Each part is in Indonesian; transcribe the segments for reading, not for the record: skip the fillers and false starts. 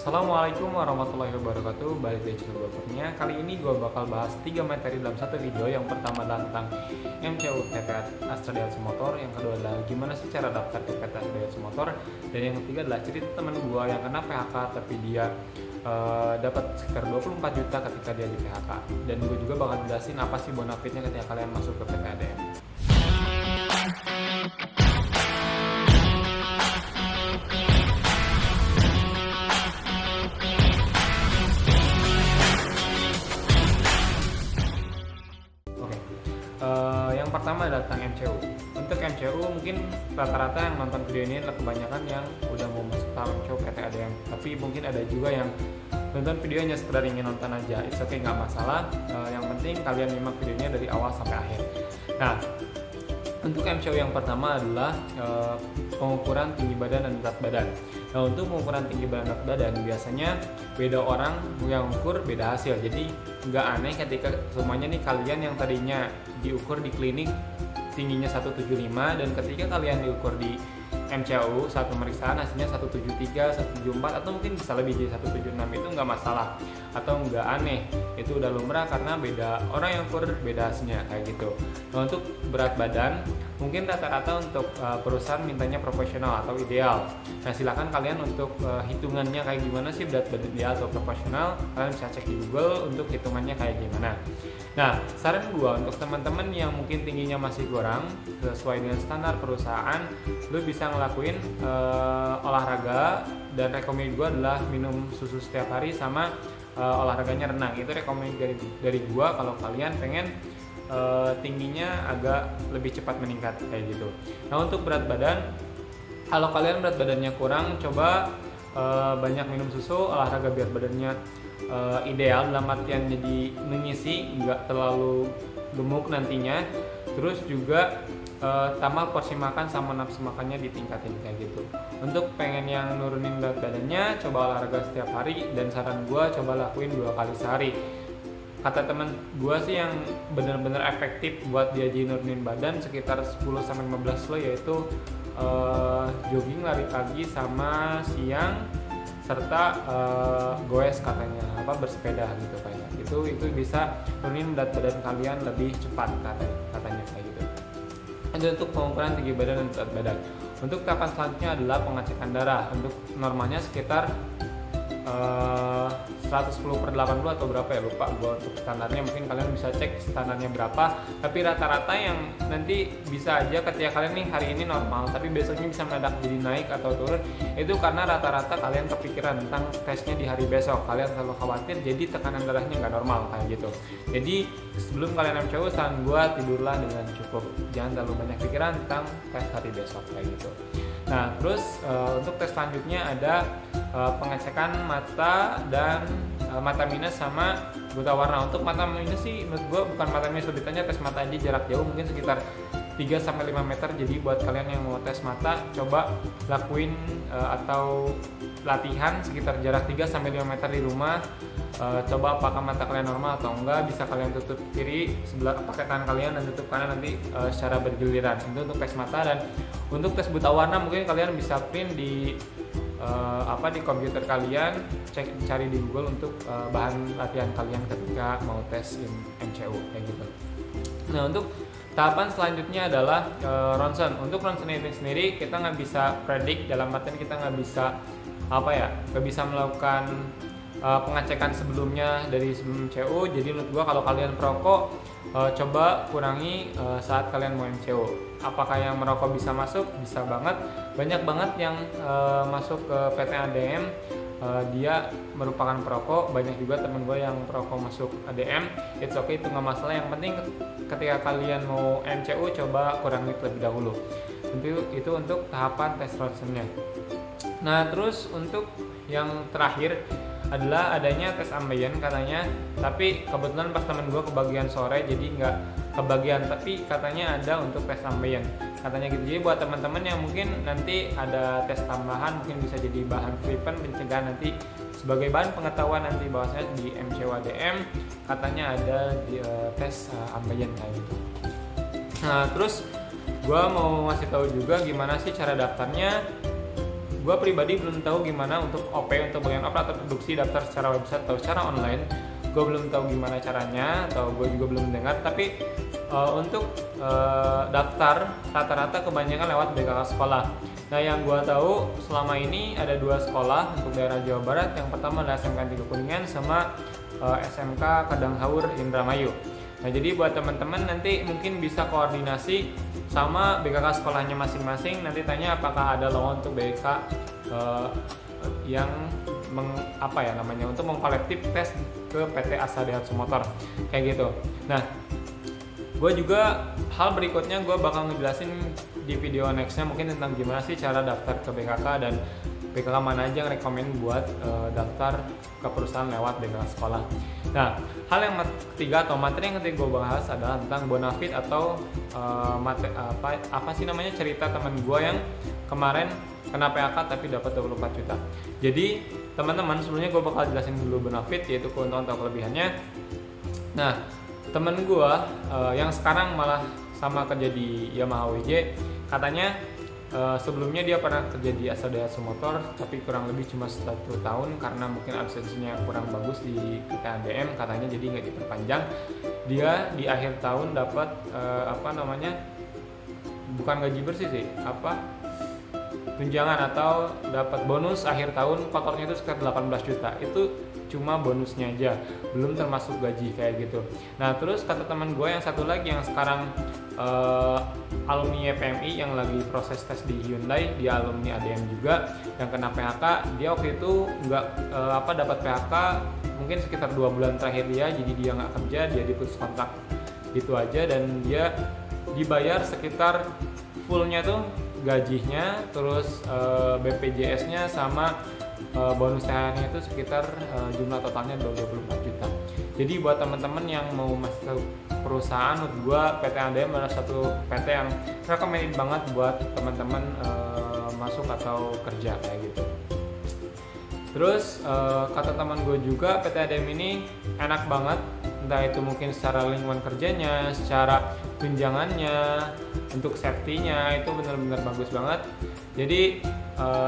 Assalamualaikum warahmatullahi wabarakatuh. Balik lagi channel Bapernya. Kali ini gue bakal bahas 3 materi dalam satu video. Yang pertama adalah tentang MCU PT Astra Daihatsu Motor. Yang kedua adalah gimana sih cara daftar ke PT Astra Daihatsu Motor. Dan yang ketiga adalah cerita teman gue yang kena PHK tapi dia dapat sekitar 24 juta ketika dia di PHK. Dan gue juga bakal jelasin apa sih bonafitnya ketika kalian masuk ke PT ADM. Yang pertama adalah tentang MCU. Untuk MCU mungkin rata-rata yang nonton video ini adalah kebanyakan yang udah mau masuk tahap MCU PT ADM. Tapi mungkin ada juga yang nonton videonya sekedar ingin nonton aja. It's okay, nggak masalah. Yang penting kalian nyimak videonya dari awal sampai akhir. Nah, untuk MCU yang pertama adalah pengukuran tinggi badan dan berat badan. Nah, untuk pengukuran tinggi badan dan berat badan biasanya beda orang yang ukur beda hasil. Jadi nggak aneh ketika semuanya nih kalian yang tadinya diukur di klinik tingginya 175 dan ketika kalian diukur di MCU saat pemeriksaan hasilnya 173, 174 atau mungkin bisa lebih jadi 176, itu nggak masalah atau nggak aneh, itu udah lumrah karena beda orang yang ukur beda hasilnya kayak gitu. Nah, untuk berat badan mungkin rata-rata untuk perusahaan mintanya proporsional atau ideal. Nah, silakan kalian untuk hitungannya kayak gimana sih berat badan ideal atau proporsional, kalian bisa cek di Google untuk hitungannya kayak gimana. Nah, saran gua untuk teman-teman yang mungkin tingginya masih kurang sesuai dengan standar perusahaan, lu bisa ngelakuin olahraga, dan rekomend gua adalah minum susu setiap hari sama olahraganya renang. Itu rekomend dari gua kalau kalian pengen tingginya agak lebih cepat meningkat kayak gitu. Nah, untuk berat badan, kalau kalian berat badannya kurang, coba banyak minum susu, olahraga biar badannya ideal dalam artian jadi mengisi, nggak terlalu gemuk nantinya. Terus juga tambah porsi makan sama nafsu makannya ditingkatin kayak gitu. Untuk pengen yang nurunin berat badannya, coba olahraga setiap hari, dan saran gue coba lakuin 2 kali sehari. Kata temen gue sih yang bener-bener efektif buat dia nurunin badan sekitar 10-15 kilo, yaitu jogging, lari pagi sama siang, serta goes katanya, bersepeda gitu kayak itu bisa nurunin berat badan kalian lebih cepat katanya kayak gitu. Itu untuk pengukuran tinggi badan dan berat badan. Untuk tahapan selanjutnya adalah pengecekan darah. Untuk normalnya sekitar 110/80 atau berapa ya, lupa gue untuk standarnya. Mungkin kalian bisa cek standarnya berapa, tapi rata-rata yang nanti bisa aja ketika kalian nih hari ini normal tapi besoknya bisa mendadak jadi naik atau turun, itu karena rata-rata kalian kepikiran tentang tesnya di hari besok. Kalian selalu khawatir jadi tekanan darahnya nggak normal kayak gitu. Jadi sebelum kalian MCU, saran gue tidurlah dengan cukup, jangan terlalu banyak pikiran tentang tes hari besok kayak gitu. Nah, terus untuk tes selanjutnya ada pengecekan mata dan mata minus sama buta warna. Untuk mata minus sih menurut gue bukan mata minus, lebih tanya tes mata aja jarak jauh, mungkin sekitar 3-5 meter. Jadi buat kalian yang mau tes mata, coba lakuin atau latihan sekitar jarak 3-5 meter di rumah. Coba apakah mata kalian normal atau enggak. Bisa kalian tutup kiri sebelah pakai tangan kalian dan tutup kanan nanti secara bergiliran. Itu untuk tes mata. Dan untuk tes buta warna mungkin kalian bisa print di di komputer kalian, cari di Google untuk bahan latihan kalian ketika mau tes MCU kayak gitu. Nah, untuk tahapan selanjutnya adalah ronsen. Untuk ronsen ini sendiri kita nggak bisa predik, dalam artian kita nggak bisa nggak bisa melakukan pengecekan sebelumnya dari sebelum MCU. Jadi menurut gua kalau kalian perokok, coba kurangi saat kalian mau MCU. Apakah yang merokok bisa masuk? Bisa banget. Banyak banget yang masuk ke PT ADM dia merupakan perokok. Banyak juga temen gue yang perokok masuk ADM. It's okay, itu nggak masalah. Yang penting ketika kalian mau MCU, coba kurangi terlebih dahulu. Itu untuk tahapan tes ronsennya. Nah, terus untuk yang terakhir adalah adanya tes ambeien katanya, tapi kebetulan pas temen gue kebagian sore jadi nggak kebagian, tapi katanya ada untuk tes ambeien katanya gitu. Jadi buat teman-teman yang mungkin nanti ada tes tambahan, mungkin bisa jadi bahan prevent pencegahan nanti sebagai bahan pengetahuan nanti bahwasanya di MCU ADM katanya ada tes ambeien kayak gitu. Nah, terus gue mau ngasih tahu juga gimana sih cara daftarnya. gue pribadi belum tahu gimana untuk OP, untuk bagian operator produksi daftar secara website atau secara online. Gue belum tahu gimana caranya, atau gue juga belum dengar. Tapi untuk daftar rata-rata kebanyakan lewat BKK sekolah. Nah, yang gue tahu selama ini ada 2 sekolah untuk daerah Jawa Barat. Yang pertama adalah SMK 3 Kuningan sama SMK Kadanghaur Indramayu. Nah, jadi buat teman-teman nanti mungkin bisa koordinasi sama BKK sekolahnya masing-masing. Nanti tanya apakah ada lowongan untuk BK yang untuk mengkolektif tes ke PT Asa Daihatsu Motor kayak gitu. Nah, gue juga hal berikutnya gue bakal ngejelasin di video nextnya mungkin tentang gimana sih cara daftar ke BKK dan BKK mana aja yang rekomend buat daftar ke perusahaan lewat BKK sekolah. Nah, hal yang ketiga atau materi yang ketiga gue bahas adalah tentang bonafit atau cerita teman gue yang kemarin kena PHK tapi dapat 24 juta. Jadi teman-teman, sebelumnya gue bakal jelasin dulu bonafit, yaitu keuntungan atau kelebihannya. Nah, temen gue yang sekarang malah sama kerja di Yamaha WJ, katanya sebelumnya dia pernah kerja di Asa Daihatsu Motor tapi kurang lebih cuma 1 tahun karena mungkin absensinya kurang bagus di KTADM katanya, jadi nggak diperpanjang. Dia di akhir tahun dapat bukan gaji bersih sih, tunjangan atau dapat bonus akhir tahun, kotornya itu sekitar 18 juta. Itu cuma bonusnya aja, belum termasuk gaji kayak gitu. Nah, terus kata teman gue yang satu lagi yang sekarang alumni PMI yang lagi proses tes di Hyundai, dia alumni ADM juga yang kena PHK. Dia waktu itu dapat PHK mungkin sekitar 2 bulan terakhir jadi dia nggak kerja, dia diputus kontrak gitu aja, dan dia dibayar sekitar fullnya tuh gajinya, terus BPJS-nya sama bonus THR-nya itu sekitar jumlah totalnya 24 juta. Jadi buat teman-teman yang mau masuk perusahaan, menurut gua PT ADM adalah satu PT yang recommended banget buat teman-teman masuk atau kerja kayak gitu. Terus kata teman gue juga PT ADM ini enak banget, entah itu mungkin secara lingkungan kerjanya, secara tunjangannya, untuk safety-nya itu benar-benar bagus banget. Jadi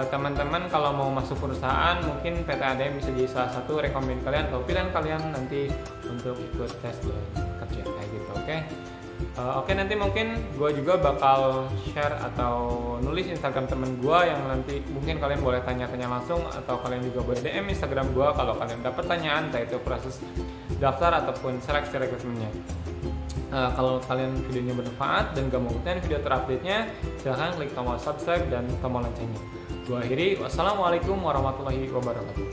teman-teman kalau mau masuk perusahaan mungkin PT ADM bisa jadi salah satu rekomend kalian atau pilihan kalian nanti untuk ikut tes kerja kayak gitu. Oke, nanti mungkin gue juga bakal share atau nulis Instagram temen gue yang nanti mungkin kalian boleh tanya-tanya langsung, atau kalian juga boleh DM Instagram gue kalau kalian ada pertanyaan entah itu proses daftar ataupun seleksi rekrutmennya. Kalau kalian videonya bermanfaat dan gak mau ketinggalan video terupdate-nya, silahkan klik tombol subscribe dan tombol loncengnya. Gue akhiri, wassalamualaikum warahmatullahi wabarakatuh.